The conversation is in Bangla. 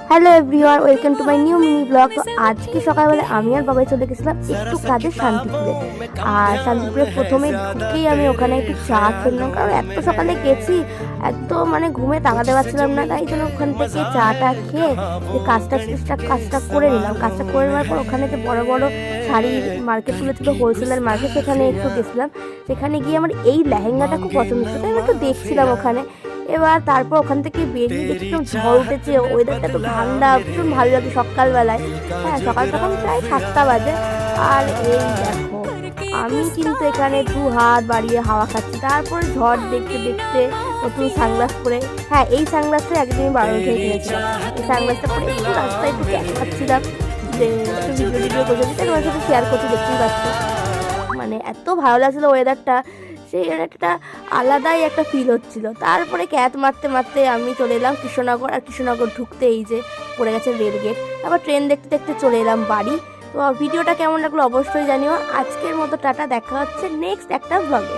Hello everyone, welcome to my new mini blog. তো আজকে সকালবেলা আমি আর বাবাই চলে গেছিলাম একটু কাজে শান্তিপুরে। আর শান্তিপুরে প্রথমে ঢুকেই আমি ওখানে একটু চা খেলাম, কারণ এত সকালে গেছি, একদম মানে ঘুমে তাকাতে পারছিলাম না। তাই জন্য ওখান থেকে চাটা খেয়ে যে কাজটা করে নিলাম। কাজটা করে নেওয়ার পর ওখানে যে বড় বড় শাড়ির মার্কেটগুলো ছিল, হোলসেলার মার্কেট, সেখানে একটু গেছিলাম। সেখানে গিয়ে আমার এই লেহেঙ্গাটা খুব পছন্দ ছিল, তাই আমি একটু দেখছিলাম ওখানে। এবার তারপর ওখান থেকে বেরিয়ে দেখলাম ঝড় উঠেছে, ওয়েদারটা তো ঠান্ডা, ভীষণ ভালো লাগে সকালবেলায়। হ্যাঁ, সকাল সকাল প্রায় 7টা বাজে। আর এই দেখো, আমি কিন্তু এখানে 2 হাত বাড়িয়ে হাওয়া খাচ্ছি। তারপরে ঝড় দেখতে দেখতে নতুন সানগ্লাস পরে, হ্যাঁ এই সানগ্লাসটা একদিনই বাড়ি থেকে কিনেছিলাম। এই সানগ্লাসটা পরে একটু রাস্তায় একটু ক্যাচ খাচ্ছিলাম, যে একটু ভিডিও করে দিতে তোমার সাথে শেয়ার করতে, দেখতেই পাচ্ছ। মানে এত ভালো লাগছিল ওয়েদারটা, সেই একটা আলাদাই একটা ফিল হচ্ছিল। তারপরে ক্যাত মারতে মারতে আমি চলে এলাম কৃষ্ণনগর। আর কৃষ্ণনগর ঢুকতে এই যে পড়ে গেছে রেলগেট। তারপর ট্রেন দেখতে দেখতে চলে এলাম বাড়ি। তো ভিডিওটা কেমন লাগলো অবশ্যই জানিও। আজকের মতো টাটা, দেখা হচ্ছে নেক্সট একটা ব্লগে।